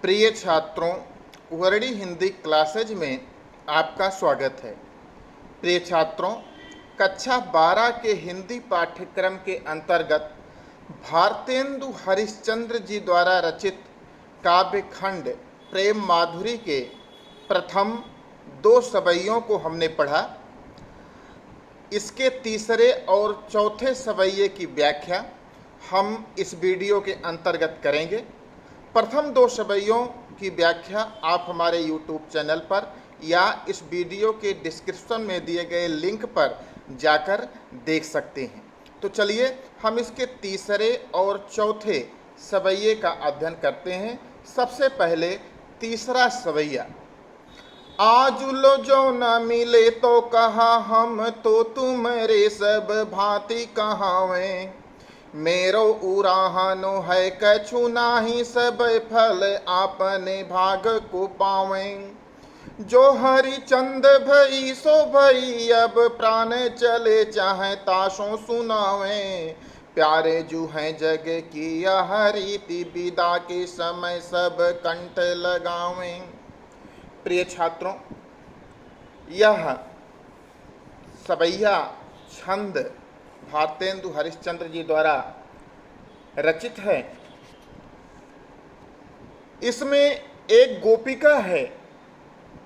प्रिय छात्रों, Verde Hindi classes में आपका स्वागत है। प्रिय छात्रों, कक्षा 12 के हिंदी पाठ्यक्रम के अंतर्गत भारतेंदु हरिश्चंद्र जी द्वारा रचित काव्यखंड प्रेम माधुरी के प्रथम 2 सवैयों को हमने पढ़ा। इसके तीसरे और चौथे सवैये की व्याख्या हम इस वीडियो के अंतर्गत करेंगे। प्रथम 2 सवैयों की व्याख्या आप हमारे YouTube चैनल पर या इस वीडियो के डिस्क्रिप्शन में दिए गए लिंक पर जाकर देख सकते हैं। तो चलिए हम इसके तीसरे और चौथे सवैये का अध्ययन करते हैं। सबसे पहले तीसरा सवैया। आज लो जो न मिले तो कहा हम तो तुम्हारे सब भांति कहावें, मेरो उराहनो है कछु नाही सब फल आपने भाग को पावें। जो हरिचंद भई सो भई अब प्राण चले चाहे ताशों सुनावें, प्यारे जू हैं जग की यह रीति विदा के समय सब कंठ लगावें। प्रिय छात्रों, यह सवैया छंद भारतेंदु हरिश्चंद्र जी द्वारा रचित है। इसमें एक गोपिका है।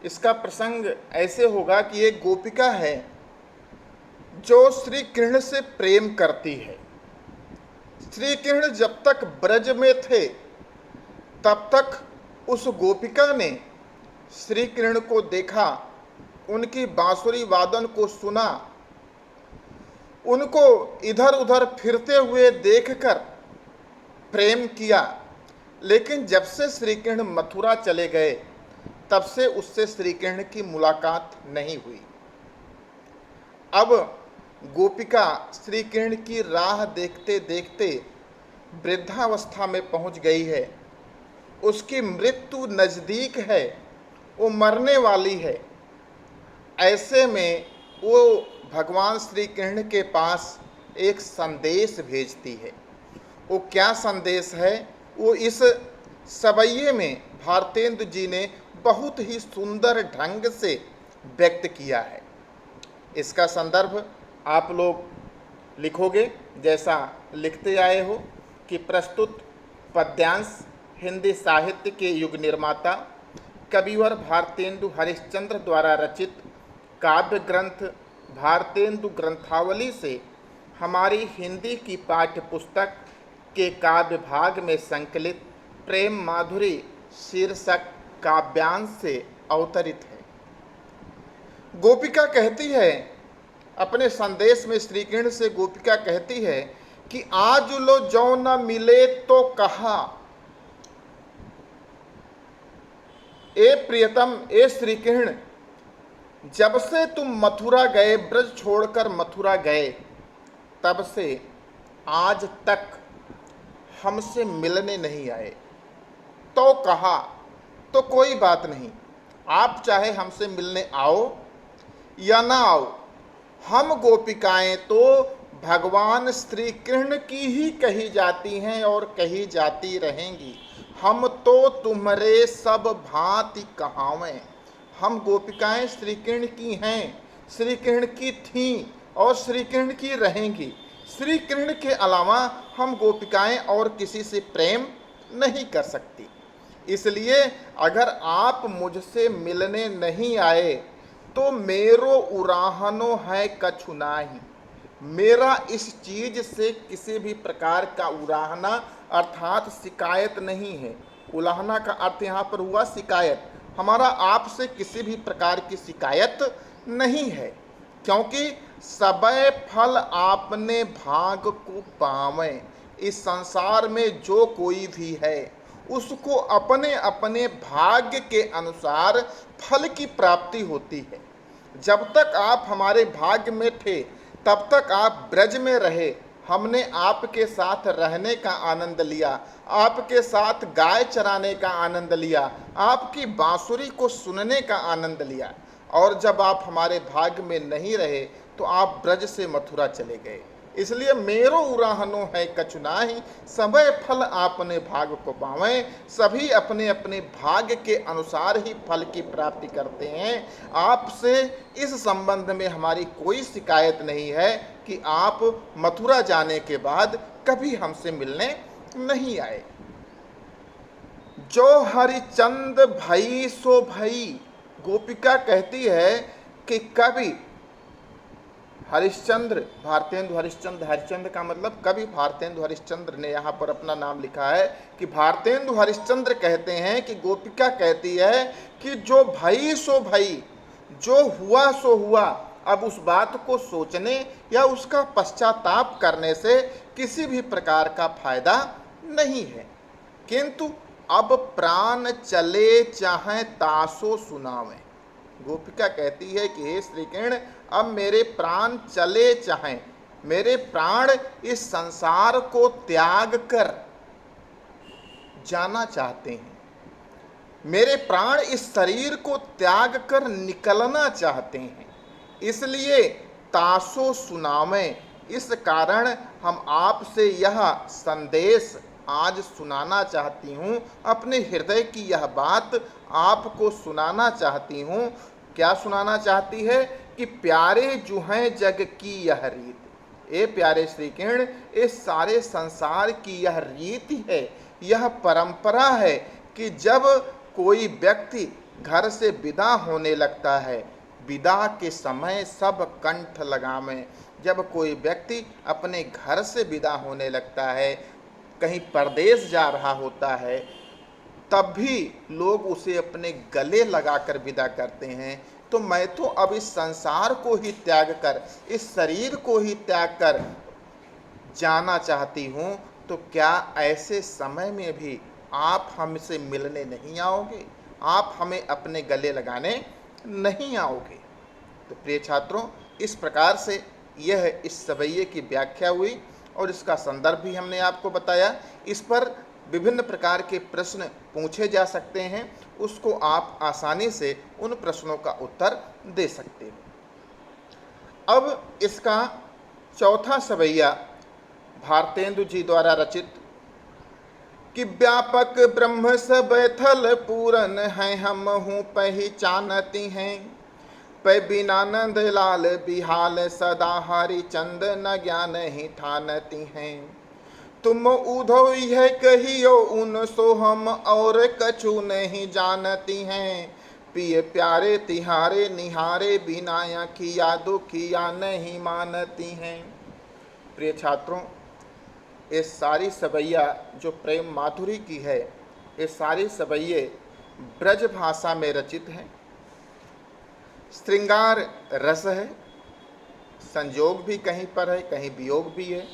इसका प्रसंग ऐसे होगा कि एक गोपिका है जो श्री कृष्ण से प्रेम करती है। श्री कृष्ण जब तक ब्रज में थे तब तक उस गोपिका ने श्री कृष्ण को देखा, उनकी बांसुरी वादन को सुना, उनको इधर उधर फिरते हुए देखकर प्रेम किया। लेकिन जब से श्री कृष्ण मथुरा चले गए तब से उससे श्री कृष्ण की मुलाकात नहीं हुई। अब गोपिका श्री कृष्ण की राह देखते देखते वृद्धावस्था में पहुंच गई है। उसकी मृत्यु नज़दीक है, वो मरने वाली है। ऐसे में वो भगवान श्री कृष्ण के पास एक संदेश भेजती है। वो क्या संदेश है, वो इस सवैये में भारतेंदु जी ने बहुत ही सुंदर ढंग से व्यक्त किया है। इसका संदर्भ आप लोग लिखोगे जैसा लिखते आए हो कि प्रस्तुत पद्यांश हिंदी साहित्य के युग निर्माता कविवर भारतेंदु हरिश्चंद्र द्वारा रचित काव्य ग्रंथ भारतेंदु ग्रंथावली से हमारी हिंदी की पाठ्य पुस्तक के काव्य भाग में संकलित प्रेम माधुरी शीर्षक काव्यांश से अवतरित है। गोपिका कहती है, अपने संदेश में श्री कृष्ण से गोपिका कहती है कि आज लो जो न मिले तो कहा, ए प्रियतम, ए श्री कृष्ण, जब से तुम मथुरा गए, ब्रज छोड़कर मथुरा गए, तब से आज तक हमसे मिलने नहीं आए। तो कहा, तो कोई बात नहीं, आप चाहे हमसे मिलने आओ या ना आओ, हम गोपिकाएं तो भगवान श्री कृष्ण की ही कही जाती हैं और कही जाती रहेंगी। हम तो तुम्हारे सब भांति कहावें। हम गोपिकाएं श्री कृष्ण की हैं, श्री कृष्ण की थीं और श्री कृष्ण की रहेंगी। श्री कृष्ण के अलावा हम गोपिकाएं और किसी से प्रेम नहीं कर सकती। इसलिए अगर आप मुझसे मिलने नहीं आए तो मेरो उराहनो है कछु नाही। मेरा इस चीज से किसी भी प्रकार का उराहना अर्थात शिकायत नहीं है। उलाहना का अर्थ यहाँ पर हुआ शिकायत। हमारा आपसे किसी भी प्रकार की शिकायत नहीं है, क्योंकि सबय फल आपने भाग को पावें। इस संसार में जो कोई भी है उसको अपने अपने भाग्य के अनुसार फल की प्राप्ति होती है। जब तक आप हमारे भाग्य में थे तब तक आप ब्रज में रहे, हमने आपके साथ रहने का आनंद लिया, आपके साथ गाय चराने का आनंद लिया, आपकी बांसुरी को सुनने का आनंद लिया। और जब आप हमारे भाग्य में नहीं रहे तो आप ब्रज से मथुरा चले गए। इसलिए मेरो उराहनो है कछु नाही, सबय फल आपने भाग को पावें। सभी अपने अपने भाग्य के अनुसार ही फल की प्राप्ति करते हैं। आपसे इस संबंध में हमारी कोई शिकायत नहीं है कि आप मथुरा जाने के बाद कभी हमसे मिलने नहीं आए। जो हरिचंद भई सो भई, गोपिका कहती है कि कभी हरिश्चंद्र, भारतेंदु हरिश्चंद्र, हरिश्चंद्र का मतलब कवि भारतेंदु हरिश्चंद्र ने यहाँ पर अपना नाम लिखा है कि भारतेंदु हरिश्चंद्र कहते हैं कि गोपिका कहती है कि जो भई सो भई, जो हुआ सो हुआ, अब उस बात को सोचने या उसका पश्चाताप करने से किसी भी प्रकार का फायदा नहीं है। किंतु अब प्राण चले चाहे तासो सुनावें। गोपिका कहती है कि हे श्री कृष्ण, अब मेरे प्राण चले चाहें, मेरे प्राण इस संसार को त्याग कर जाना चाहते हैं, मेरे प्राण इस शरीर को त्याग कर निकलना चाहते हैं, इसलिए तासो सुनावें। इस कारण हम आपसे यह संदेश आज सुनाना चाहती हूँ, अपने हृदय की यह बात आपको सुनाना चाहती हूँ। क्या सुनाना चाहती है कि प्यारे जो हैं जग की यह रीत, ए प्यारे श्री कृष्ण, इस सारे संसार की यह रीति है, यह परंपरा है कि जब कोई व्यक्ति घर से विदा होने लगता है, विदा के समय सब कंठ लगावें। जब कोई व्यक्ति अपने घर से विदा होने लगता है, कहीं परदेश जा रहा होता है, तब भी लोग उसे अपने गले लगाकर विदा करते हैं। तो मैं तो अब इस संसार को ही त्याग कर, इस शरीर को ही त्याग कर जाना चाहती हूँ। तो क्या ऐसे समय में भी आप हमसे मिलने नहीं आओगे? आप हमें अपने गले लगाने नहीं आओगे? तो प्रिय छात्रों, इस प्रकार से यह इस सवैये की व्याख्या हुई और इसका संदर्भ भी हमने आपको बताया। इस पर विभिन्न प्रकार के प्रश्न पूछे जा सकते हैं, उसको आप आसानी से उन प्रश्नों का उत्तर दे सकते हो। अब इसका चौथा सवैया भारतेंदु जी द्वारा रचित कि व्यापक ब्रह्म सब थल पूरन है, हम हूँ पहचानती हैं, पै बिनानंद लाल बिहाल सदा हरिचंद न ज्ञान ही ठानती हैं। तुम उधो यह कहियो उन सो हम और कछु नहीं जानती हैं, पिए प्यारे तिहारे निहारे बिना किया दुखिया नहीं मानती हैं। प्रिय छात्रों, ये सारी सवैया जो प्रेम माधुरी की है, ये सारी सवैये ब्रज भाषा में रचित हैं। श्रृंगार रस है, संयोग भी कहीं पर है, कहीं वियोग भी है,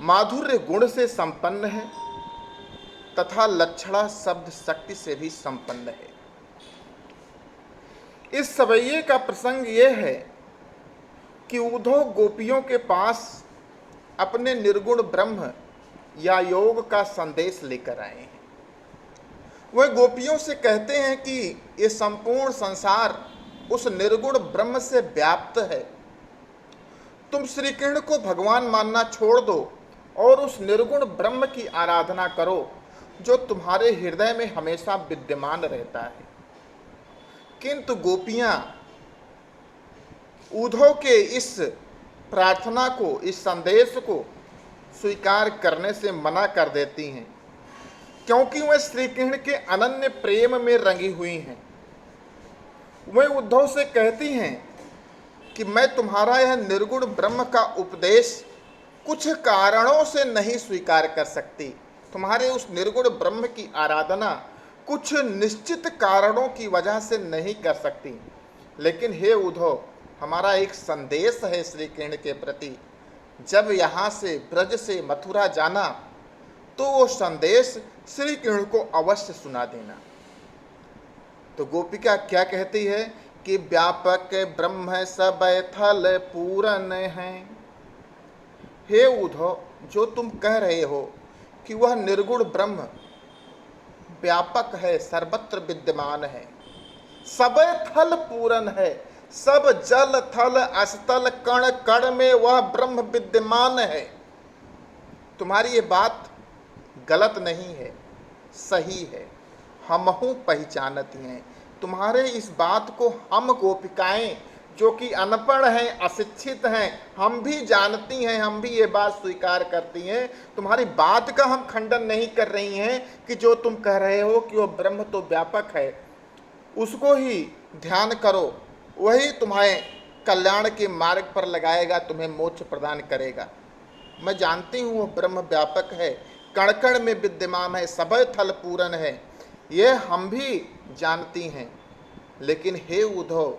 माधुर्य गुण से संपन्न है तथा लक्षणा शब्द शक्ति से भी संपन्न है। इस सवैये का प्रसंग यह है कि उद्धव गोपियों के पास अपने निर्गुण ब्रह्म या योग का संदेश लेकर आए हैं। वह गोपियों से कहते हैं कि ये संपूर्ण संसार उस निर्गुण ब्रह्म से व्याप्त है। तुम श्री कृष्ण को भगवान मानना छोड़ दो और उस निर्गुण ब्रह्म की आराधना करो जो तुम्हारे हृदय में हमेशा विद्यमान रहता है। किंतु गोपियां उद्धव के इस प्रार्थना को, इस संदेश को स्वीकार करने से मना कर देती हैं, क्योंकि वह श्री कृष्ण के अनन्य प्रेम में रंगी हुई हैं। वह उद्धव से कहती हैं कि मैं तुम्हारा यह निर्गुण ब्रह्म का उपदेश कुछ कारणों से नहीं स्वीकार कर सकती, तुम्हारे उस निर्गुण ब्रह्म की आराधना कुछ निश्चित कारणों की वजह से नहीं कर सकती। लेकिन हे उद्धव, हमारा एक संदेश है श्री कृष्ण के प्रति, जब यहाँ से ब्रज से मथुरा जाना तो वो संदेश श्री कृष्ण को अवश्य सुना देना। तो गोपिका क्या कहती है कि व्यापक ब्रह्म सब थल पूरन है। हे उद्धव, जो तुम कह रहे हो कि वह निर्गुण ब्रह्म व्यापक है, सर्वत्र विद्यमान है, सब थल पूरन है, सब जल थल अस्तल कण कण में वह ब्रह्म विद्यमान है। तुम्हारी ये बात गलत नहीं है, सही है, हमहू पहचानती हैं। तुम्हारे इस बात को हम गोपिकाएं जो कि अनपढ़ हैं, अशिक्षित हैं, हम भी जानती हैं, हम भी ये बात स्वीकार करती हैं। तुम्हारी बात का हम खंडन नहीं कर रही हैं कि जो तुम कह रहे हो कि वो ब्रह्म तो व्यापक है, उसको ही ध्यान करो, वही तुम्हें कल्याण के मार्ग पर लगाएगा, तुम्हें मोक्ष प्रदान करेगा। मैं जानती हूँ वो ब्रह्म व्यापक है, कण कण में विद्यमान है, सबय थल पूरन है, ये हम भी जानती हैं। लेकिन हे उद्धव,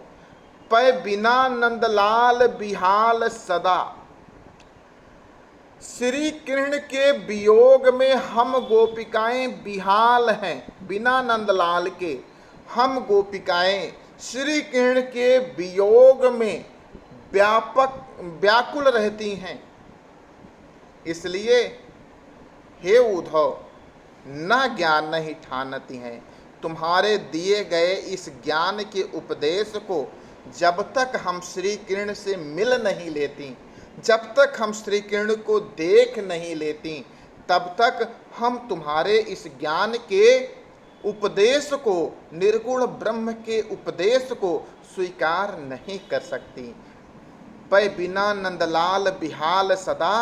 पै बिना नंदलाल बिहाल सदा, श्री कृष्ण के वियोग में हम गोपिकाएं बिहाल हैं। बिना नंदलाल के हम गोपिकाएं श्री कृष्ण के वियोग में व्याकुल रहती हैं। इसलिए हे उद्धव, न ज्ञान नहीं ठानती हैं। तुम्हारे दिए गए इस ज्ञान के उपदेश को जब तक हम श्री कृष्ण से मिल नहीं लेती, जब तक हम श्री कृष्ण को देख नहीं लेती, तब तक हम तुम्हारे इस ज्ञान के उपदेश को, निर्गुण ब्रह्म के उपदेश को स्वीकार नहीं कर सकती। पै बिना नंदलाल बिहाल सदा,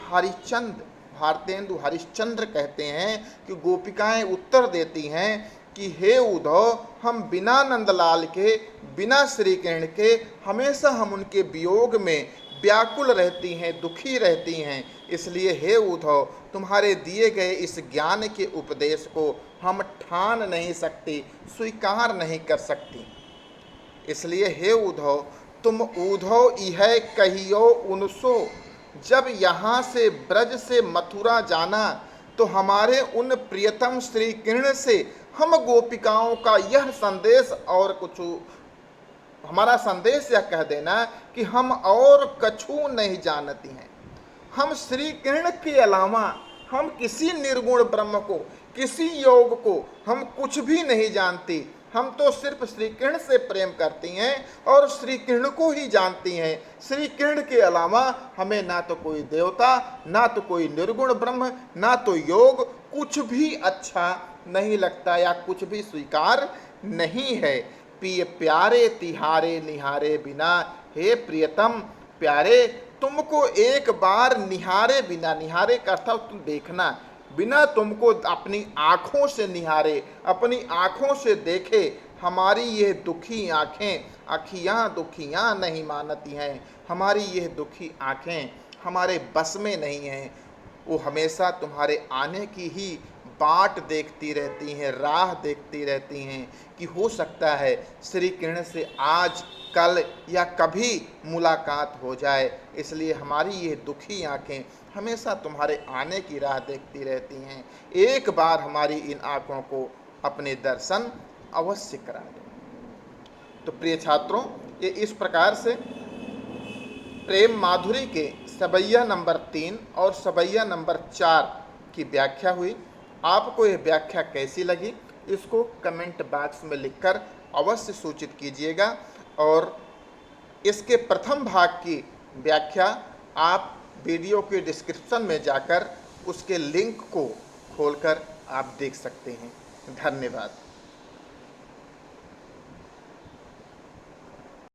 हरिचंद्र, भारतेंदु हरिश्चंद्र कहते हैं कि गोपिकाएं उत्तर देती हैं कि हे उद्धव, हम बिना नंदलाल के, बिना श्री कृष्ण के हमेशा हम उनके वियोग में व्याकुल रहती हैं, दुखी रहती हैं। इसलिए हे उद्धव, तुम्हारे दिए गए इस ज्ञान के उपदेश को हम ठान नहीं सकती, स्वीकार नहीं कर सकती। इसलिए हे उद्धव, तुम उद्धव यह कहियो उनसो, जब यहाँ से ब्रज से मथुरा जाना तो हमारे उन प्रियतम श्री कृष्ण से हम गोपिकाओं का यह संदेश, और कुछ हमारा संदेश यह कह देना कि हम और कछु नहीं जानती हैं। हम श्री कृष्ण के अलावा हम किसी निर्गुण ब्रह्म को, किसी योग को हम कुछ भी नहीं जानती। हम तो सिर्फ श्री कृष्ण से प्रेम करती हैं और श्री कृष्ण को ही जानती हैं। श्री कृष्ण के अलावा हमें ना तो कोई देवता, ना तो कोई निर्गुण ब्रह्म, ना तो योग, कुछ भी अच्छा नहीं लगता या कुछ भी स्वीकार नहीं है। पिय प्यारे तिहारे निहारे बिना, हे प्रियतम प्यारे, तुमको एक बार निहारे बिना, निहारे का अर्थ तुम देखना, बिना तुमको अपनी आँखों से निहारे, अपनी आँखों से देखे, हमारी ये दुखी आँखें, आँखियाँ दुखियाँ नहीं मानती हैं। हमारी ये दुखी आँखें हमारे बस में नहीं हैं। वो हमेशा तुम्हारे आने की ही बाट देखती रहती हैं, राह देखती रहती हैं कि हो सकता है श्री कृष्ण से आज, कल या कभी मुलाकात हो जाए। इसलिए हमारी ये दुखी आँखें हमेशा तुम्हारे आने की राह देखती रहती हैं। एक बार हमारी इन आँखों को अपने दर्शन अवश्य करा दो। तो प्रिय छात्रों, ये इस प्रकार से प्रेम माधुरी के सवैया नंबर 3 और सवैया नंबर 4 की व्याख्या हुई। आपको यह व्याख्या कैसी लगी, इसको कमेंट बॉक्स में लिखकर अवश्य सूचित कीजिएगा। और इसके प्रथम भाग की व्याख्या आप वीडियो के डिस्क्रिप्शन में जाकर उसके लिंक को खोलकर आप देख सकते हैं। धन्यवाद।